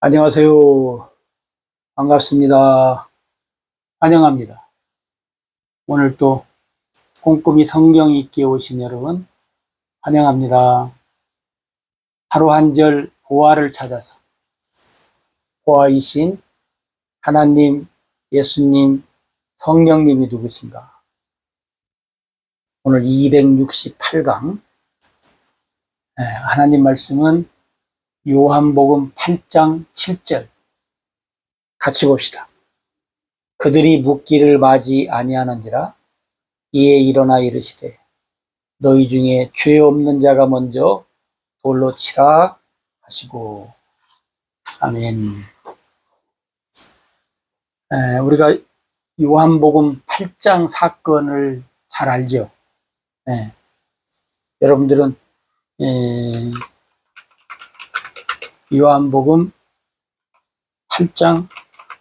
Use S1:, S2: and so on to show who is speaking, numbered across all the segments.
S1: 안녕하세요. 반갑습니다. 환영합니다. 오늘 또 꼼꼼히 성경 읽기에 오신 여러분 환영합니다. 하루 한 절 보화를 찾아서 보화이신 하나님, 예수님, 성령님이 누구신가? 오늘 268강 하나님 말씀은 요한복음 8장 7절 같이 봅시다. 그들이 묻기를 마지 아니하는지라 이에 일어나 이르시되 너희 중에 죄 없는 자가 먼저 돌로 치라 하시고. 아멘. 우리가 요한복음 8장 사건을 잘 알죠. 여러분들은 요한복음 8장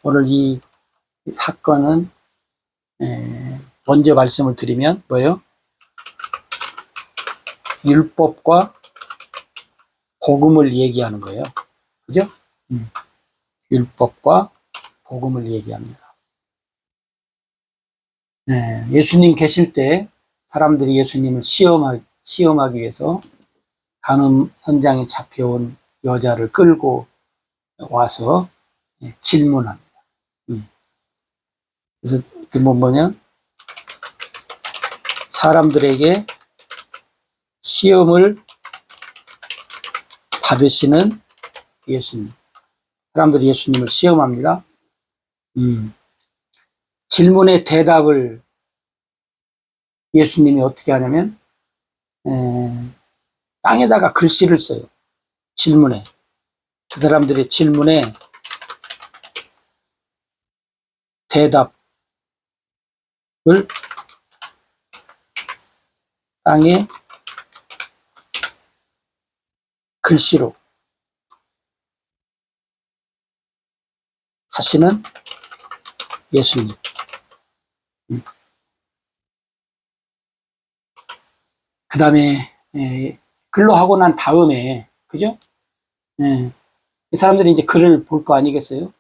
S1: 오늘 이 사건은 먼저 말씀을 드리면 뭐예요? 율법과 복음을 얘기하는 거예요. 그죠? 율법과 복음을 얘기합니다. 예수님 계실 때 사람들이 예수님을 시험하기 위해서 간음 현장에 잡혀온 여자를 끌고 와서 질문합니다. 그래서 그 뭐냐? 사람들에게 시험을 받으시는 예수님. 사람들이 예수님을 시험합니다. 질문의 대답을 예수님이 어떻게 하냐면 땅에다가 글씨를 써요. 질문에. 그 사람들의 질문에 대답을 땅에 글씨로 하시는 예수님. 그 다음에 글로 하고 난 다음에, 그죠? 사람들이 이제 글을 볼 거 아니겠어요?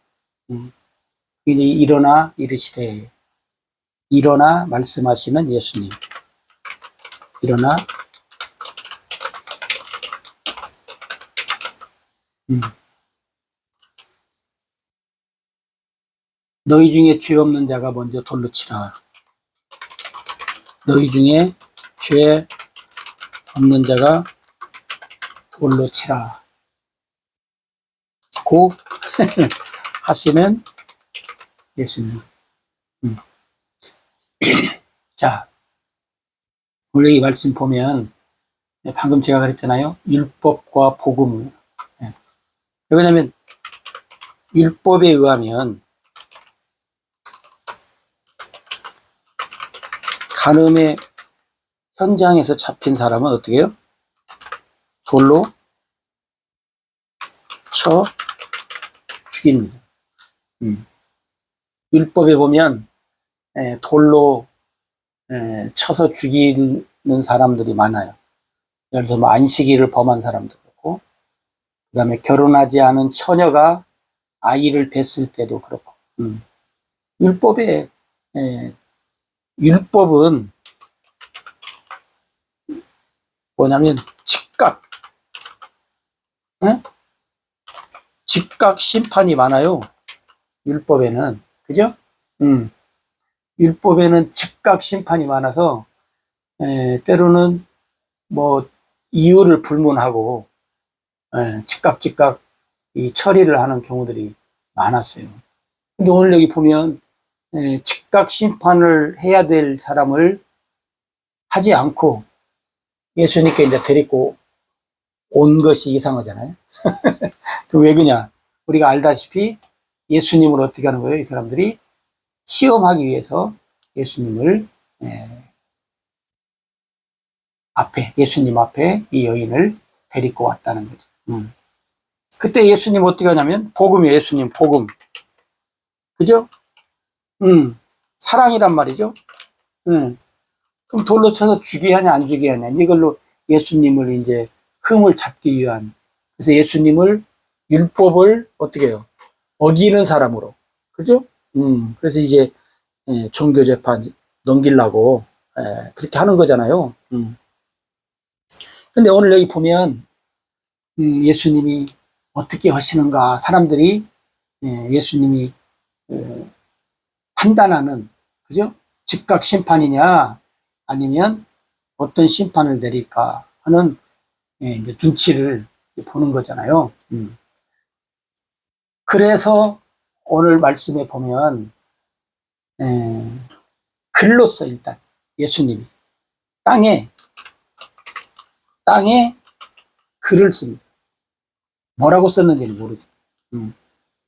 S1: 이제 일어나 이르시되, 일어나 말씀하시는 예수님. 일어나 너희 중에 죄 없는 자가 먼저 돌로 치라. 너희 중에 죄 없는 자가 돌로 치라. 고 하시는 예수님. 자, 원래 이 말씀 보면 방금 제가 그랬잖아요. 율법과 복음. 왜냐하면 율법에 의하면 간음의 현장에서 잡힌 사람은 어떻게 해요? 돌로 쳐 죽입니다. 율법에 보면 돌로 쳐서 죽이는 사람들이 많아요. 예를 들어서 뭐 안식일을 범한 사람도 그렇고, 그 다음에 결혼하지 않은 처녀가 아이를 뱄을 때도 그렇고. 율법은 뭐냐면 즉각 심판이 많아요. 율법에는. 그죠? 율법에는 즉각 심판이 많아서 때로는 뭐 이유를 불문하고 즉각 이 처리를 하는 경우들이 많았어요. 근데 오늘 여기 보면 즉각 심판을 해야 될 사람을 하지 않고 예수님께 이제 데리고 온 것이 이상하잖아요. 왜 그러냐? 우리가 알다시피 예수님을 어떻게 하는 거예요? 이 사람들이 시험하기 위해서 예수님을 예수님 앞에 이 여인을 데리고 왔다는 거죠. 그때 예수님 어떻게 하냐면 복음이에요. 예수님 복음. 그죠? 사랑이란 말이죠. 그럼 돌로 쳐서 죽여야 하냐 안 죽여야 하냐 이걸로 예수님을 이제 흠을 잡기 위한, 그래서 예수님을 율법을 어떻게 해요? 어기는 사람으로. 그죠? 그래서 이제 종교 재판 넘기려고 그렇게 하는 거잖아요. 근데 오늘 여기 보면 예수님이 어떻게 하시는가 사람들이 예수님이 판단하는 그죠? 즉각 심판이냐 아니면 어떤 심판을 내릴까 하는 이제 눈치를 보는 거잖아요. 그래서 오늘 말씀에 보면 글로써 일단 예수님이 땅에 글을 씁니다. 뭐라고 썼는지는 모르죠.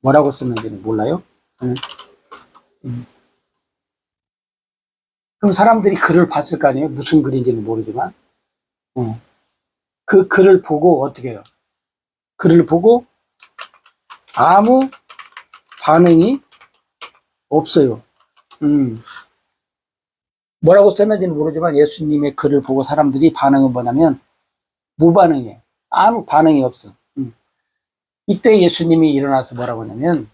S1: 뭐라고 썼는지는 몰라요. 그럼 사람들이 글을 봤을 거 아니에요. 무슨 글인지는 모르지만 그 글을 보고 어떻게 해요? 글을 보고 아무 반응이 없어요. 뭐라고 썼는지는 모르지만 예수님의 글을 보고 사람들이 반응은 뭐냐면 무반응이에요. 아무 반응이 없어. 이때 예수님이 일어나서 뭐라고 하냐면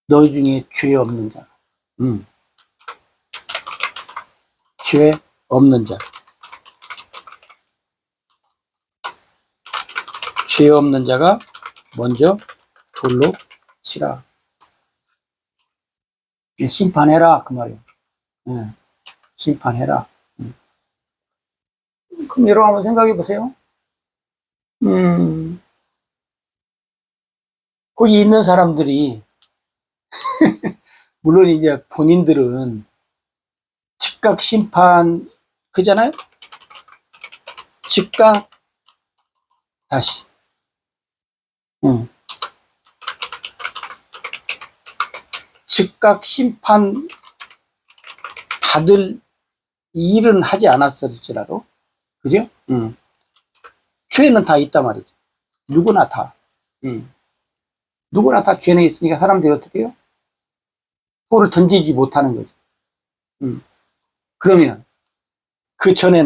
S1: 너희 중에 죄 없는 자, 죄 없는 자, 죄 없는 자가 먼저 돌로 치라. 심판해라 그 말이에요. 심판해라. 그럼 여러분 한번 생각해 보세요. 거기 있는 사람들이 물론 이제 본인들은 즉각 심판 그잖아요. 즉각 다시 즉각 심판 받을 일은 하지 않았을지라도 그죠? 죄는 다 있단 말이죠. 누구나 다. 누구나 다 죄는 있으니까 사람들이 어떻게 해요? 돌을 던지지 못하는 거죠. 그러면 그 전에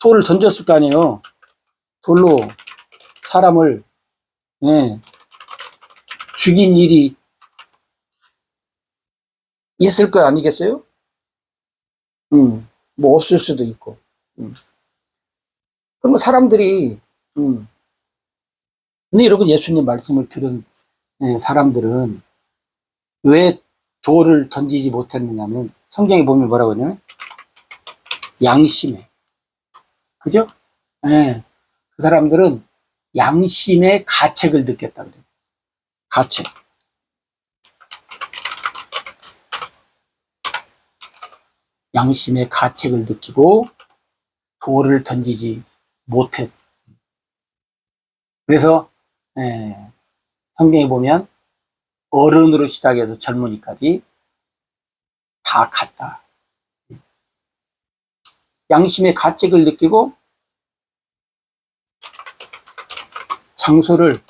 S1: 돌을 던졌을 거 아니에요. 돌로 사람을 죽인 일이 있을 거 아니겠어요? 뭐 없을 수도 있고. 그러면 사람들이 근데 여러분 예수님 말씀을 들은 사람들은 왜 돌을 던지지 못했느냐면 성경에 보면 뭐라고 하냐면 양심에 그죠? 그 사람들은 양심의 가책을 느꼈다 그래요. 가책. 양심의 가책을 느끼고 돌을 던지지 못했. 그래서 성경에 보면 어른으로 시작해서 젊은이까지 다 갔다. 양심의 가책을 느끼고 장소를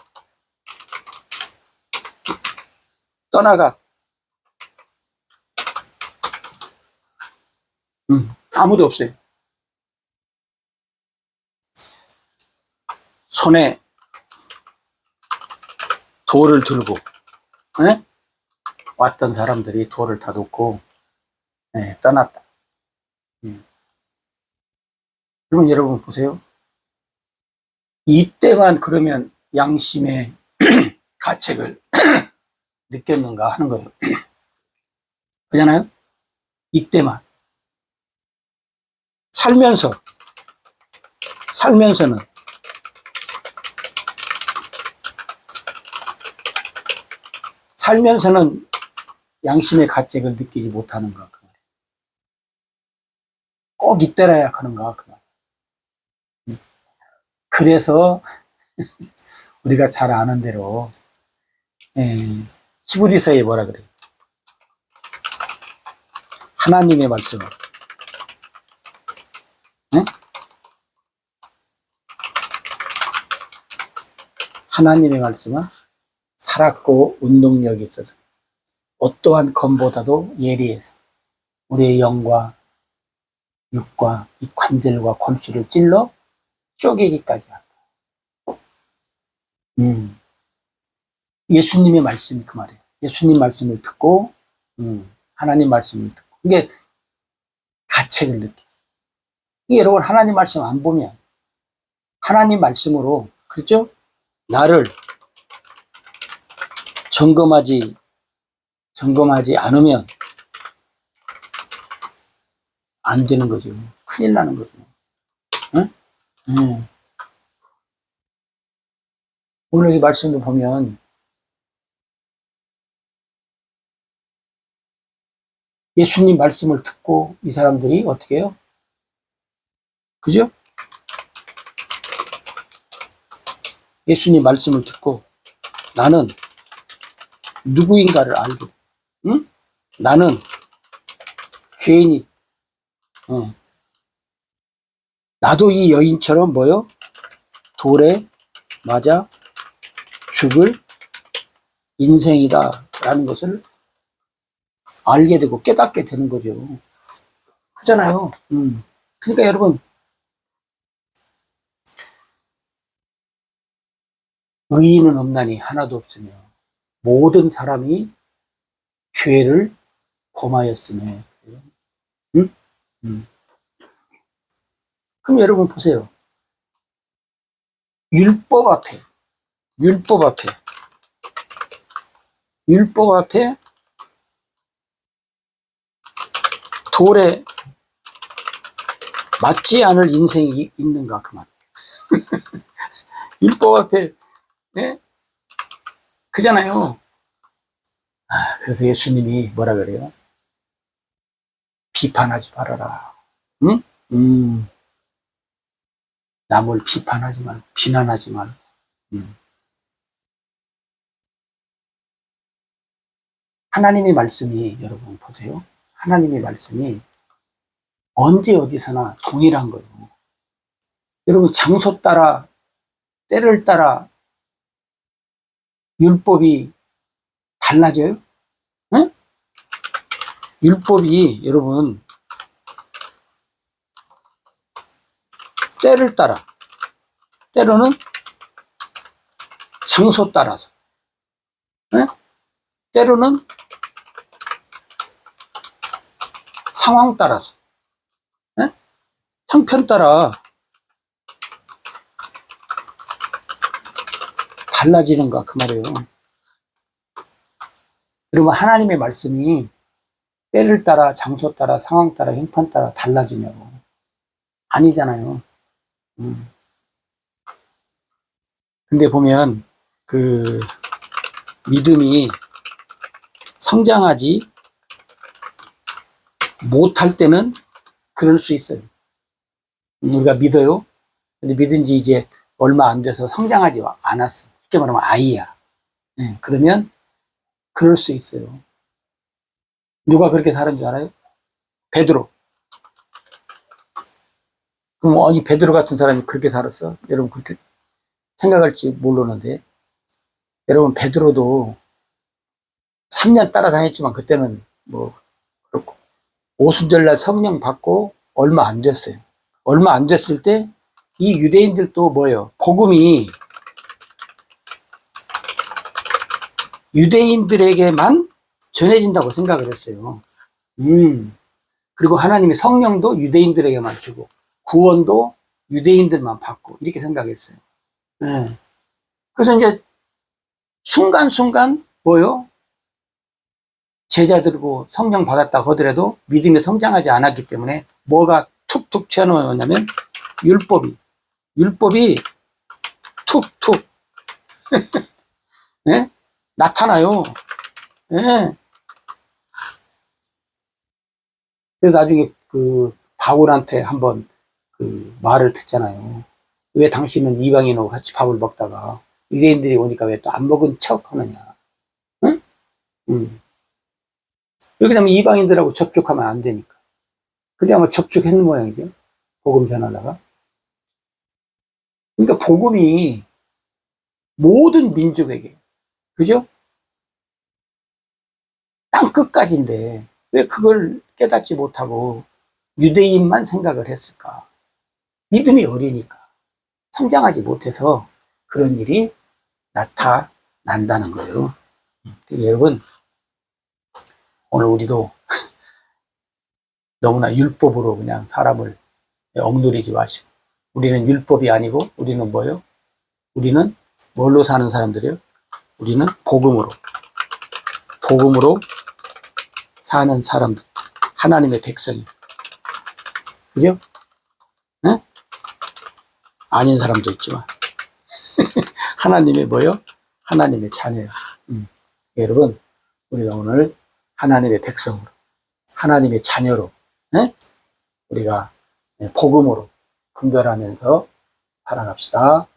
S1: 떠나가. 아무도 없어요. 손에 돌을 들고 왔던 사람들이 돌을 다 놓고 떠났다. 그러면 여러분 보세요. 이때만 그러면 양심의 가책을 느꼈는가 하는 거예요. 그렇잖아요? 이때만. 살면서는 양심의 가책을 느끼지 못하는가 그 말이에요. 꼭 이때라야 하는가 그 말이에요. 그래서 우리가 잘 아는 대로 히브리서에 뭐라 그래요? 하나님의 말씀을 하나님의 말씀은 살았고 운동력이 있어서 어떠한 검보다도 예리해서 우리의 영과 육과 이 관절과 골수를 찔러 쪼개기까지 한다. 예수님의 말씀이 그 말이에요. 예수님 말씀을 듣고 하나님 말씀을 듣고 이게 가책을 느껴. 이게 여러분 하나님 말씀 안 보면 하나님 말씀으로 그렇죠? 나를 점검하지 않으면 안 되는 거죠. 큰일 나는 거죠. 응? 오늘 이 말씀을 보면 예수님 말씀을 듣고 이 사람들이 어떻게 해요? 그죠? 예수님 말씀을 듣고 나는 누구인가를 알게 돼. 응? 나는 죄인이 나도 이 여인처럼 뭐요? 돌에 맞아 죽을 인생이다 라는 것을 알게 되고 깨닫게 되는 거죠. 그렇잖아요. 그러니까 여러분 의인은 없나니 하나도 없으며 모든 사람이 죄를 범하였으며. 응? 그럼 여러분 보세요. 율법 앞에 돌에 맞지 않을 인생이 있는가 그 말. 율법 앞에 네? 그잖아요. 그래서 예수님이 뭐라 그래요? 비판하지 말아라. 응? 남을 비판하지 말고 비난하지 말고. 하나님의 말씀이 여러분 보세요. 하나님의 말씀이 언제 어디서나 동일한 거예요. 여러분 장소 따라 때를 따라 율법이 달라져요? 응? 율법이 여러분 때를 따라 때로는 장소 따라서 응? 때로는 상황 따라서 응? 형편 따라 달라지는가 그 말이에요. 여러분 하나님의 말씀이 때를 따라 장소 따라 상황 따라 형편 따라 달라지냐고 아니잖아요. 근데 보면 그 믿음이 성장하지 못할 때는 그럴 수 있어요. 우리가 믿어요. 근데 믿은 지 이제 얼마 안 돼서 성장하지 않았어. 쉽게 말하면 아이야. 네, 그러면 그럴 수 있어요. 누가 그렇게 살은 줄 알아요? 베드로. 그럼 아니 베드로 같은 사람이 그렇게 살았어? 여러분 그렇게 생각할지 모르는데 여러분 베드로도 3년 따라다녔지만 그때는 뭐 그렇고 오순절날 성령 받고 얼마 안 됐어요. 얼마 안 됐을 때 이 유대인들도 뭐예요? 복음이 유대인들에게만 전해진다고 생각을 했어요. 그리고 하나님의 성령도 유대인들에게만 주고 구원도 유대인들만 받고 이렇게 생각했어요. 네. 그래서 이제 순간순간 뭐요? 제자들고 성령 받았다고 하더라도 믿음이 성장하지 않았기 때문에 뭐가 툭툭 튀어나오냐면 율법이 툭툭 네? 나타나요. 네. 그래서 나중에 그 바울한테 한번 그 말을 듣잖아요. 왜 당신은 이방인하고 같이 밥을 먹다가 유대인들이 오니까 왜 또 안 먹은 척 하느냐. 응? 이렇게 되면 이방인들하고 접촉하면 안 되니까. 근데 아마 접촉했는 모양이죠. 복음 전하다가. 그러니까 복음이 모든 민족에게, 그죠? 땅 끝까지인데, 왜 그걸 깨닫지 못하고, 유대인만 생각을 했을까? 믿음이 어리니까 성장하지 못해서 그런 일이 나타난다는 거예요. 여러분, 오늘 우리도 너무나 율법으로 그냥 사람을 억누르지 마시고, 우리는 율법이 아니고 우리는 뭐예요? 우리는 뭘로 사는 사람들이에요? 우리는 복음으로 사는 사람들, 하나님의 백성이, 그죠? 네? 아닌 사람도 있지만 하나님의 뭐요? 하나님의 자녀예요. 여러분, 우리가 오늘 하나님의 백성으로, 하나님의 자녀로, 네? 우리가 복음으로 분별하면서 살아갑시다.